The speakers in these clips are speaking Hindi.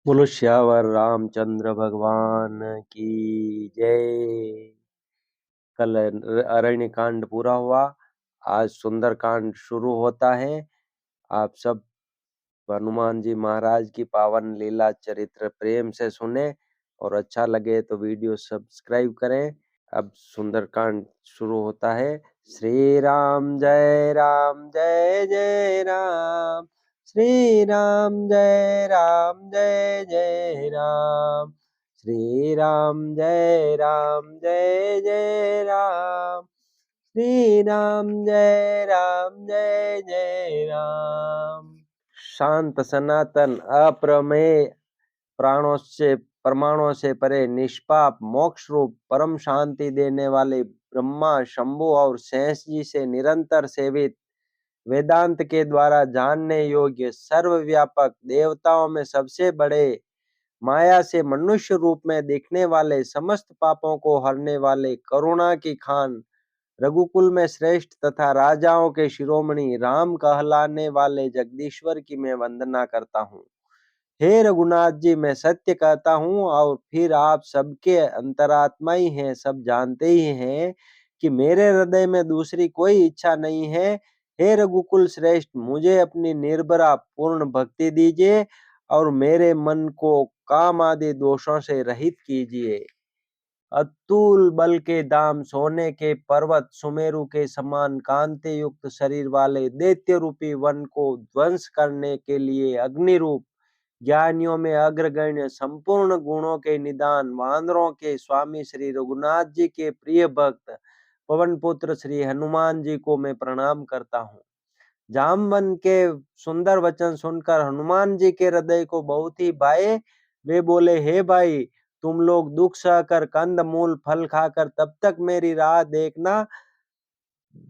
बोलो श्यावर रामचंद्र भगवान की जय। कल अरण्य कांड पूरा हुआ, आज सुंदर कांड शुरू होता है। आप सब हनुमान जी महाराज की पावन लीला चरित्र प्रेम से सुने और अच्छा लगे तो वीडियो सब्सक्राइब करें। अब सुंदर कांड शुरू होता है। श्री राम जय राम जय जय राम, श्री राम जय राम जय जय राम, श्री राम जय राम जय जय राम, श्री राम जय राम जय जय राम। शांत सनातन अप्रमेय परमाणुओं से परे निष्पाप मोक्ष रूप परम शांति देने वाले ब्रह्मा शंभु और शेष जी से निरंतर सेवित, वेदांत के द्वारा जानने योग्य सर्वव्यापक, देवताओं में सबसे बड़े, माया से मनुष्य रूप में दिखने वाले, समस्त पापों को हरने वाले, करुणा की खान, रघुकुल में श्रेष्ठ तथा राजाओं के शिरोमणि राम कहलाने वाले जगदीश्वर की मैं वंदना करता हूँ। हे रघुनाथ जी, मैं सत्य कहता हूँ और फिर आप सबके अंतरात्मा ही हैं, सब जानते ही हैं कि मेरे हृदय में दूसरी कोई इच्छा नहीं है। हे रघुकुल श्रेष्ठ, मुझे अपनी निर्भरा पूर्ण भक्ति दीजिए और मेरे मन को काम आदि दोषों से रहित कीजिए। अतुल बल के धाम, सोने के पर्वत, सुमेरु के समान कांति युक्त शरीर वाले दैत्य रूपी वन को ध्वंस करने के लिए अग्नि रूप, ज्ञानियों में अग्रगण्य, संपूर्ण गुणों के निदान, वानरों के स्वामी श्री रघुनाथ जी के प्रिय भक्त पवन पुत्र श्री हनुमान जी को मैं प्रणाम करता हूँ। जामवन के सुंदर वचन सुनकर हनुमान जी के हृदय को बहुत ही भाए। वे बोले, हे भाई, तुम लोग दुख सहकर कंद मूल फल खाकर तब तक मेरी राह देखना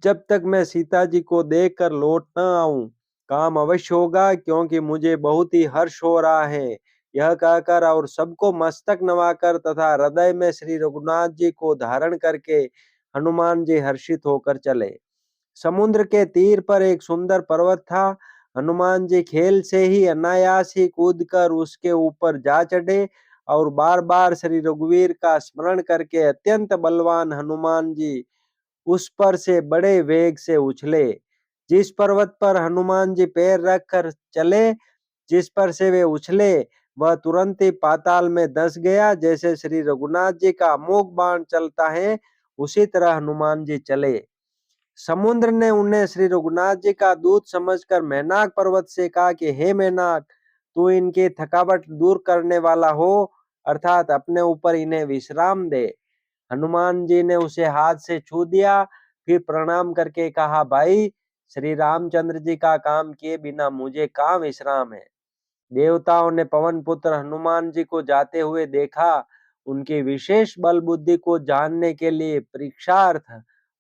जब तक मैं सीता जी को देखकर लौट न आऊं। काम अवश्य होगा, क्योंकि मुझे बहुत ही हर्ष हो रहा है। यह कहकर और सबको मस्तक नवाकर तथा हृदय में श्री रघुनाथ जी को धारण करके हनुमान जी हर्षित होकर चले। समुद्र के तीर पर एक सुंदर पर्वत था। हनुमान जी खेल से ही अनायास ही कूदकर उसके ऊपर जा चढ़े और बार बार श्री रघुवीर का स्मरण करके अत्यंत बलवान हनुमान जी उस पर से बड़े वेग से उछले। जिस पर्वत पर हनुमान जी पैर रखकर चले, जिस पर से वे उछले, वह तुरंत ही पाताल में धंस गया। जैसे श्री रघुनाथ जी का अमोघ बाण चलता है, उसी तरह हनुमान जी चले। समुद्र ने उन्हें श्री रघुनाथ जी का दूत समझकर मेनाक पर्वत से कहा कि हे मेनाक, तू इनकी थकावट दूर करने वाला हो, अर्थात अपने ऊपर इन्हें विश्राम दे। हनुमान जी ने उसे हाथ से छू दिया, फिर प्रणाम करके कहा, भाई, श्री रामचंद्र जी का काम किए बिना मुझे कहाँ विश्राम है। देवताओं ने पवन पुत्र हनुमान जी को जाते हुए देखा। उनकी विशेष बल बुद्धि को जानने के लिए परीक्षार्थ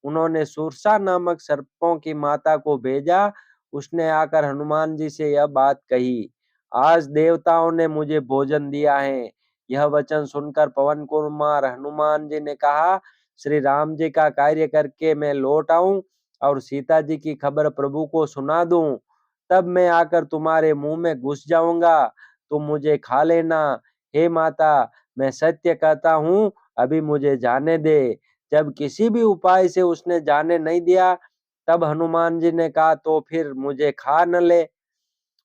उन्होंने सुरसा नामक सर्पों की माता को भेजा। उसने आकर हनुमान जी से यह बात कही, आज देवताओं ने मुझे भोजन दिया है। यह वचन सुनकर पवन कुमार हनुमान जी ने कहा, श्री राम जी का कार्य करके मैं लौट आऊं और सीता जी की खबर प्रभु को सुना दूं, तब मैं आकर तुम्हारे मुंह में घुस जाऊंगा, तुम मुझे खा लेना। हे माता, मैं सत्य कहता हूँ, अभी मुझे जाने दे। जब किसी भी उपाय से उसने जाने नहीं दिया, तब हनुमान जी ने कहा, तो फिर मुझे खा न ले।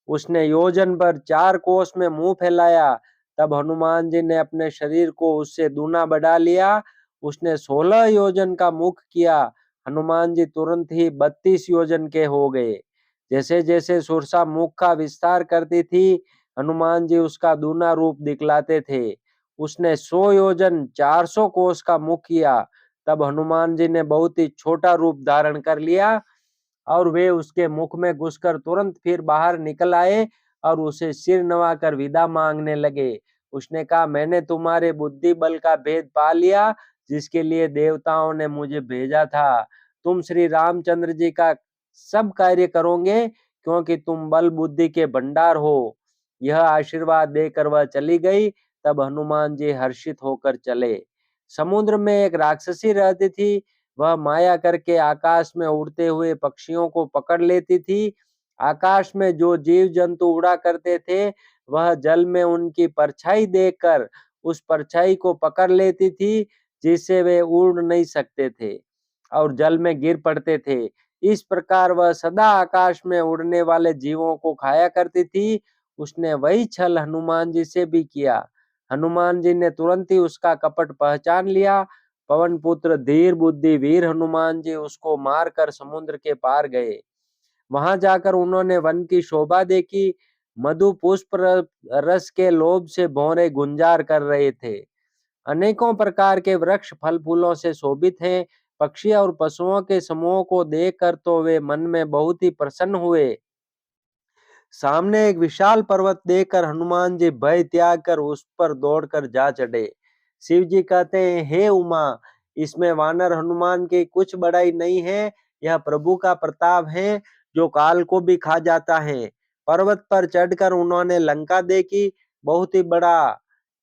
उसने योजन भर 4 कोस में मुंह फैलाया। तब हनुमान जी ने अपने शरीर को उससे दूना बढ़ा लिया। उसने 16 योजन का मुख किया। हनुमान जी तुरंत ही 32 योजन के हो गए। जैसे जैसे सुरसा मुख का विस्तार करती थी, हनुमान जी उसका दूना रूप दिखलाते थे। उसने 100 योजन 400 कोस का मुख किया। तब हनुमान जी ने बहुत ही छोटा रूप धारण कर लिया और वे उसके मुख में घुसकर तुरंत फिर बाहर निकल आए और उसे सिर नवाकर विदा मांगने लगे। उसने कहा, मैंने तुम्हारे बुद्धि बल का भेद पा लिया, जिसके लिए देवताओं ने मुझे भेजा था। तुम श्री रामचंद्र जी का सब कार्य करोगे, क्योंकि तुम बल बुद्धि के भंडार हो। यह आशीर्वाद देकर वह चली गई। तब हनुमान जी हर्षित होकर चले। समुद्र में एक राक्षसी रहती थी। वह माया करके आकाश में उड़ते हुए पक्षियों को पकड़ लेती थी। आकाश में जो जीव जंतु उड़ा करते थे, वह जल में उनकी परछाई देखकर उस परछाई को पकड़ लेती थी, जिससे वे उड़ नहीं सकते थे और जल में गिर पड़ते थे। इस प्रकार वह सदा आकाश में उड़ने वाले जीवों को खाया करती थी। उसने वही छल हनुमान जी से भी किया। हनुमान जी ने तुरंत ही उसका कपट पहचान लिया। पवन पुत्र धीर बुद्धि वीर हनुमान जी उसको मारकर समुद्र के पार गए। वहां जाकर उन्होंने वन की शोभा देखी। मधु पुष्प रस के लोभ से भौरे गुंजार कर रहे थे। अनेकों प्रकार के वृक्ष फल फूलों से शोभित हैं। पक्षी और पशुओं के समूह को देखकर तो वे मन में बहुत ही प्रसन्न हुए। सामने एक विशाल पर्वत देखकर हनुमान जी भय त्याग कर उस पर दौड़कर जा चढ़े। शिव जी कहते हैं, हे उमा, इसमें वानर हनुमान की कुछ बड़ाई नहीं है। यह प्रभु का प्रताप है जो काल को भी खा जाता है। पर्वत पर चढ़कर उन्होंने लंका देखी। बहुत ही बड़ा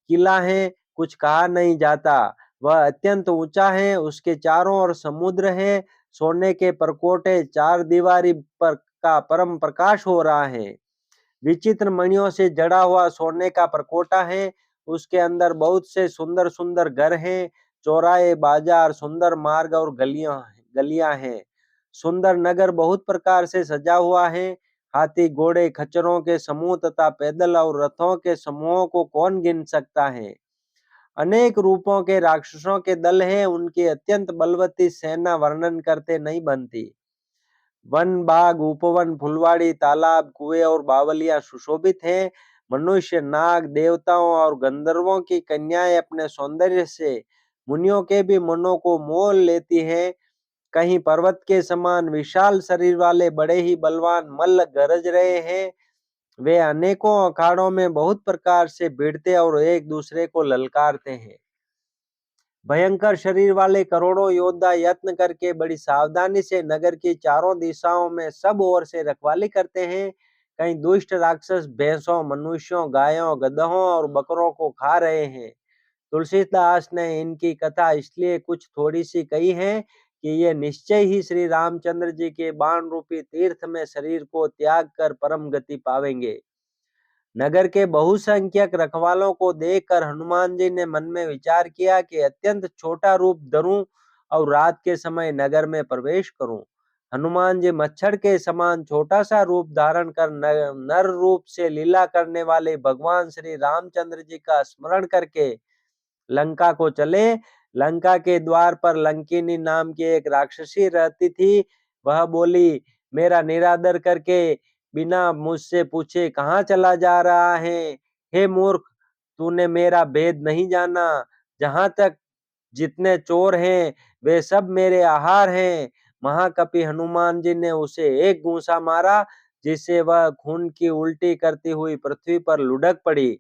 किला है, कुछ कहा नहीं जाता। वह अत्यंत ऊंचा है, उसके चारों ओर समुद्र है। सोने के परकोटे चार दीवारी पर का परम प्रकाश हो रहा है। विचित्र मणियों से जड़ा हुआ सोने का परकोटा है। उसके अंदर बहुत से सुंदर सुंदर घर हैं, चौराहे, बाजार, सुंदर मार्ग और गलियां गलियां हैं। सुंदर नगर बहुत प्रकार से सजा हुआ है। हाथी, घोड़े, खच्चरों के समूह तथा पैदल और रथों के समूहों को कौन गिन सकता है। अनेक रूपों के राक्षसों के दल हैं, उनकी अत्यंत बलवती सेना वर्णन करते नहीं बनती। वन, बाग, उपवन, फुलवाड़ी, तालाब, कुएं और बावलियां सुशोभित हैं। मनुष्य, नाग, देवताओं और गंधर्वों की कन्याएं अपने सौंदर्य से मुनियों के भी मनों को मोह लेती हैं। कहीं पर्वत के समान विशाल शरीर वाले बड़े ही बलवान मल्ल गरज रहे हैं। वे अनेकों अखाड़ों में बहुत प्रकार से भिड़ते और एक दूसरे को ललकारते हैं। भयंकर शरीर वाले करोड़ों योद्धा यत्न करके बड़ी सावधानी से नगर की चारों दिशाओं में सब ओर से रखवाली करते हैं। कहीं दुष्ट राक्षस भैंसों, मनुष्यों, गायों, गधों और बकरों को खा रहे हैं। तुलसीदास ने इनकी कथा इसलिए कुछ थोड़ी सी कही है कि ये निश्चय ही श्री रामचंद्र जी के बाण रूपी तीर्थ में शरीर को त्याग कर परम गति पावेंगे। नगर के बहुसंख्यक रखवालों को देखकर हनुमान जी ने मन में विचार किया कि अत्यंत छोटा रूप धरूं और रात के समय नगर में प्रवेश करूं। हनुमान जी मच्छर के समान छोटा सा रूप धारण कर नर रूप से लीला करने वाले भगवान श्री रामचंद्र जी का स्मरण करके लंका को चले। लंका के द्वार पर लंकिनी नाम की एक राक्षसी रहती थी। वह बोली, मेरा निरादर करके बिना मुझसे पूछे कहाँ चला जा रहा है। हे मूर्ख, तूने मेरा भेद नहीं जाना। जहां तक जितने चोर हैं वे सब मेरे आहार हैं। महाकपि हनुमान जी ने उसे एक घूंसा मारा, जिससे वह खून की उल्टी करती हुई पृथ्वी पर लुढ़क पड़ी।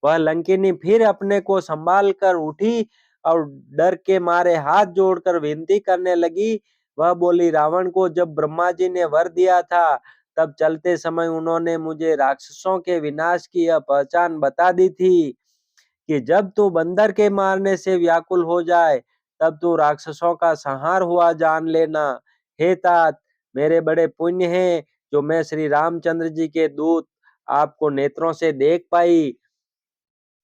वह लंकिनी फिर अपने को संभाल कर उठी और डर के मारे हाथ जोड़कर विनती करने लगी। वह बोली, रावण को जब ब्रह्मा जी ने वर दिया था, तब चलते समय उन्होंने मुझे राक्षसों के विनाश की यह पहचान बता दी थी कि जब तू बंदर के मारने से व्याकुल हो जाए, तब तू राक्षसों का संहार हुआ जान लेना। हे तात, मेरे बड़े पुण्य हैं जो मैं श्री रामचंद्र जी के दूत आपको नेत्रों से देख पाई।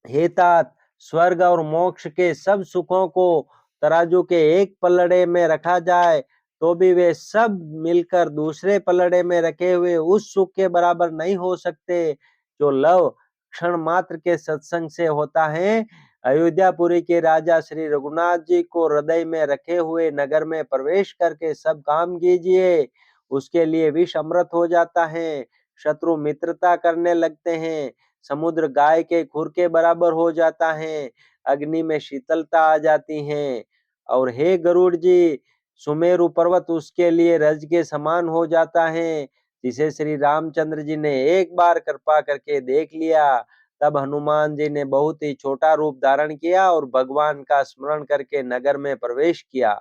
हे तात, स्वर्ग और मोक्ष के सब सुखों को तराजू के एक पलड़े में रखा जाए तो भी वे सब मिलकर दूसरे पलड़े में रखे हुए उस सुख के बराबर नहीं हो सकते जो लव क्षण मात्र के सत्संग से होता है। अयोध्यापुरी के राजा श्री रघुनाथ जी को हृदय में रखे हुए नगर में प्रवेश करके सब काम कीजिए। उसके लिए विष अमृत हो जाता है, शत्रु मित्रता करने लगते हैं, समुद्र गाय के खुर के बराबर हो जाता है, अग्नि में शीतलता आ जाती है। और हे गरुड़ जी, सुमेरु पर्वत उसके लिए रज के समान हो जाता है, जिसे श्री रामचंद्र जी ने एक बार कृपा करके देख लिया। तब हनुमान जी ने बहुत ही छोटा रूप धारण किया और भगवान का स्मरण करके नगर में प्रवेश किया।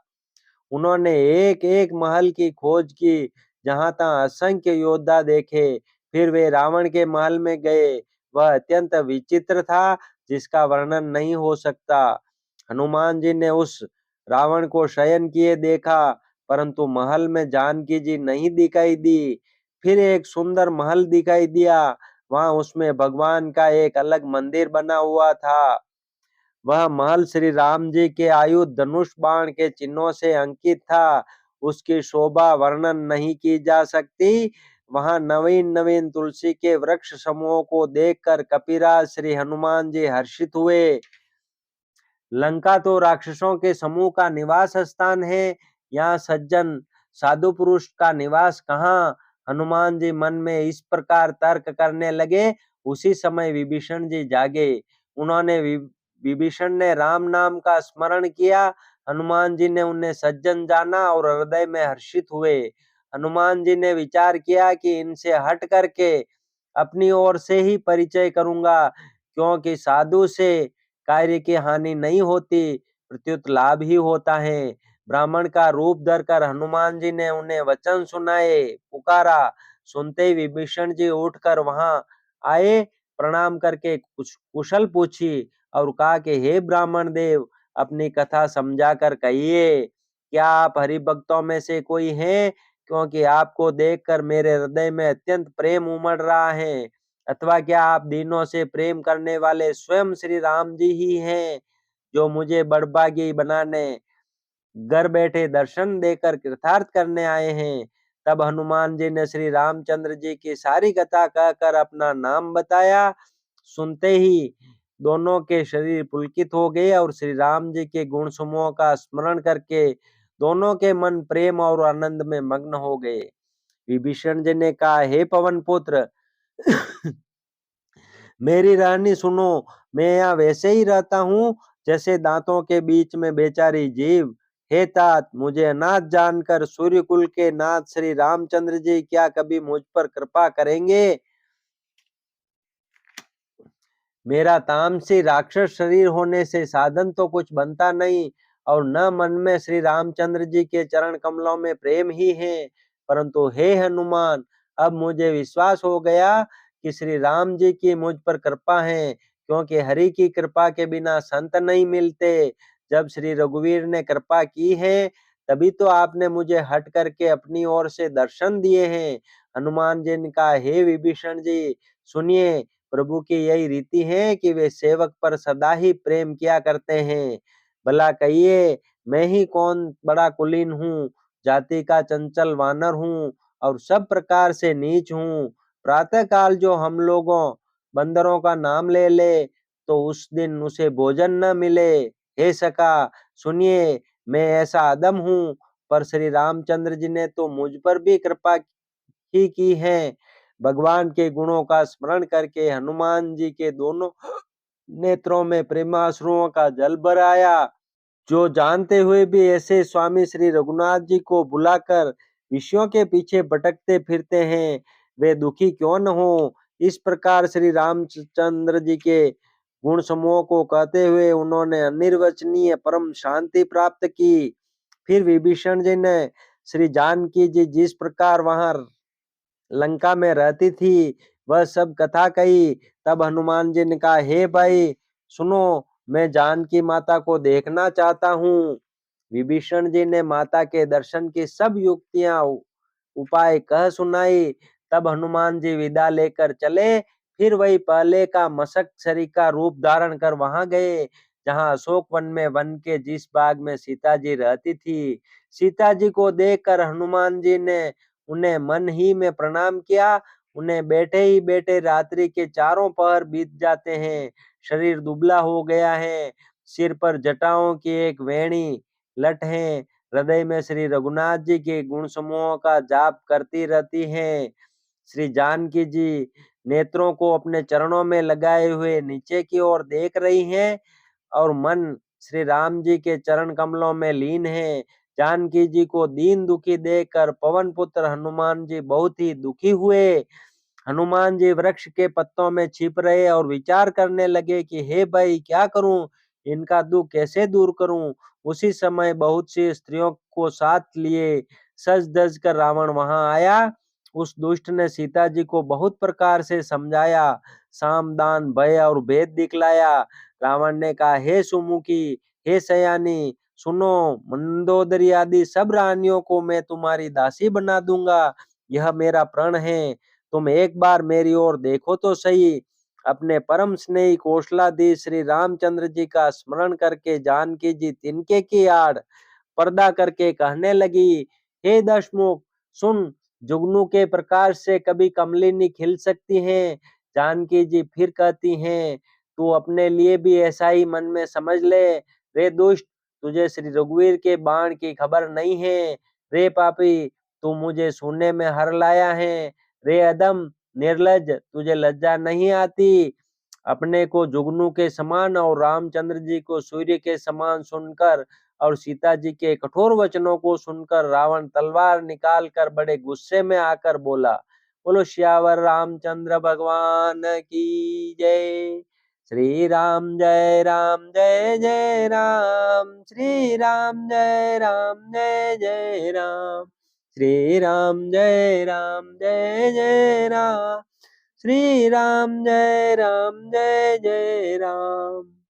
उन्होंने एक एक महल की खोज की, जहां तहां असंख्य योद्धा देखे। फिर वे रावण के महल में गए। वह अत्यंत विचित्र था, जिसका वर्णन नहीं हो सकता। हनुमान जी ने उस रावण को शयन किए देखा, परंतु महल में जानकी जी नहीं दिखाई दी। फिर एक सुंदर महल दिखाई दिया। वहां उसमें भगवान का एक अलग मंदिर बना हुआ था। वह महल श्री राम जी के आयुध धनुष बाण के चिन्हों से अंकित था। उसकी शोभा वर्णन नहीं की जा सकती। वहां नवीन नवीन तुलसी के वृक्ष समूहों को देखकर कपिराज श्री हनुमान जी हर्षित हुए। लंका तो राक्षसों के समूह का निवास स्थान है, यहाँ सज्जन साधु पुरुष का निवास कहाँ। हनुमान जी मन में इस प्रकार तर्क करने लगे। उसी समय विभीषण जी जागे। उन्होंने विभीषण ने राम नाम का स्मरण किया। हनुमान जी ने उन्हें सज्जन जाना और हृदय में हर्षित हुए। हनुमान जी ने विचार किया कि इनसे हट करके अपनी ओर से ही परिचय करूंगा, क्योंकि साधु से कार्य की हानि नहीं होती, प्रत्युत लाभ ही होता है। ब्राह्मण का रूप धरकर हनुमान जी ने उन्हें वचन सुनाए, पुकारा। सुनते ही विभीषण जी उठकर वहां आए, प्रणाम करके कुछ कुशल पूछी और कहा कि हे ब्राह्मण देव, अपनी कथा समझाकर कहिए, क्या आप हरि भक्तों में से कोई हैं? क्योंकि आपको देखकर मेरे हृदय में अत्यंत प्रेम उमड़ रहा है। अथवा क्या आप दीनों से प्रेम करने वाले स्वयं श्री राम जी ही हैं, जो मुझे बड़भागी बनाने घर बैठे दर्शन देकर कृतार्थ करने आए हैं। तब हनुमान जी ने श्री रामचंद्र जी की सारी कथा कहकर अपना नाम बताया। सुनते ही दोनों के शरीर पुलकित हो गए और श्री राम जी के गुण समूहों का स्मरण करके दोनों के मन प्रेम और आनंद में मग्न हो गए। विभीषण जी ने कहा, हे पवन पुत्र, मेरी रानी सुनो, मैं यहाँ वैसे ही रहता हूँ जैसे दांतों के बीच में बेचारी जीव। हे तात, मुझे अनाथ जानकर सूर्य कुल के नाथ श्री रामचंद्र जी क्या कभी मुझ पर कृपा करेंगे? मेरा तामसी राक्षस शरीर होने से साधन तो कुछ बनता नहीं और न मन में श्री रामचंद्र जी के चरण कमलों में प्रेम ही है। परंतु हे हनुमान, अब मुझे विश्वास हो गया कि श्री राम जी की मुझ पर कृपा है, क्योंकि हरि की कृपा के बिना संत नहीं मिलते। जब श्री रघुवीर ने कृपा की है, तभी तो आपने मुझे हट करके अपनी ओर से दर्शन दिए हैं। हनुमान जी ने कहा, हे विभीषण जी, सुनिए, प्रभु की यही रीति है कि वे सेवक पर सदा ही प्रेम किया करते हैं। भला कहिए, मैं ही कौन बड़ा कुलीन हूँ, जाति का चंचल वानर हूँ और सब प्रकार से नीच हूँ। प्रातः काल जो हम लोगों बंदरों का नाम ले ले, तो उस दिन उसे भोजन न मिले। हे सखा, सुनिए, मैं ऐसा अदम हूँ, पर श्री रामचंद्र जी ने तो मुझ पर भी कृपा ही की है। भगवान के गुणों का स्मरण करके हनुमान जी के दोनों नेत्रों में प्रेमाश्रुओं का जल भर आया। जो जानते हुए भी ऐसे स्वामी श्री रघुनाथ जी को बुलाकर विषयों के पीछे भटकते फिरते हैं, वे दुखी क्यों न हो। इस प्रकार श्री रामचंद्र जी के गुण समूहों को कहते हुए उन्होंने अनिर्वचनीय परम शांति प्राप्त की। फिर विभीषण जी ने श्री जानकी जी जिस प्रकार वहां लंका में रहती थी, वह सब कथा कही। तब हनुमान जी ने कहा, हे भाई सुनो, मैं जानकी माता को देखना चाहता हूँ। विभीषण जी ने माता के दर्शन की सब युक्तियां उपाय कह सुनाई। तब हनुमान जी विदा लेकर चले। फिर वही पहले का मशक छरी का रूप धारण कर वहां गए, जहां अशोक वन में वन के जिस बाग में सीता जी रहती थी। सीता जी को देखकर हनुमान जी ने उन्हें मन ही में प्रणाम किया। उन्हें बैठे ही बैठे रात्रि के चारों पहर बीत जाते हैं। शरीर दुबला हो गया है। सिर पर जटाओं की एक वेणी लट है। हृदय में श्री रघुनाथ जी के गुण समूहों का जाप करती रहती हैं। श्री जानकी जी नेत्रों को अपने चरणों में लगाए हुए नीचे की ओर देख रही हैं और मन श्री राम जी के चरण कमलों में लीन है। जानकी जी को दीन दुखी देखकर पवन पुत्र हनुमान जी बहुत ही दुखी हुए। हनुमान जी वृक्ष के पत्तों में छिप रहे और विचार करने लगे कि हे भाई, क्या करूं, इनका दुख कैसे दूर करूं। उसी समय बहुत सी स्त्रियों को साथ लिए सज धज कर रावण वहां आया। उस दुष्ट ने सीता जी को बहुत प्रकार से समझाया, साम दान भय और भेद दिखलाया। रावण ने कहा, हे सुमुखी, हे सयानी, सुनो, मंदोदरी आदि सब रानियों को मैं तुम्हारी दासी बना दूंगा। यह मेरा प्रण है। तुम एक बार मेरी ओर देखो तो सही। अपने परम स्नेही कौशलाधीश श्री रामचंद्र जी का स्मरण करके जानकी जी तिनके की आड़ पर्दा करके कहने लगी, हे दशमुख सुन, जुगनू के प्रकाश से कभी कमलिनी खिल सकती है। जानकी जी फिर कहती हैं, तू अपने लिए भी ऐसा ही मन में समझ ले। रे दुष्ट, तुझे श्री रघुवीर के बाण की खबर नहीं है। रे पापी, तू मुझे सोने में हर लाया है। रे अधम निर्लज, तुझे लज्जा नहीं आती। अपने को जुगनू के समान और रामचंद्र जी को सूर्य के समान सुनकर और सीता जी के कठोर वचनों को सुनकर रावण तलवार निकालकर बड़े गुस्से में आकर बोला, बोलो श्यावर रामचंद्र भगवान की जय। श्री राम जय राम जय जय राम, श्री राम जय राम जय जय राम, श्री राम जय राम जय जय राम, श्री राम जय राम जय जय राम।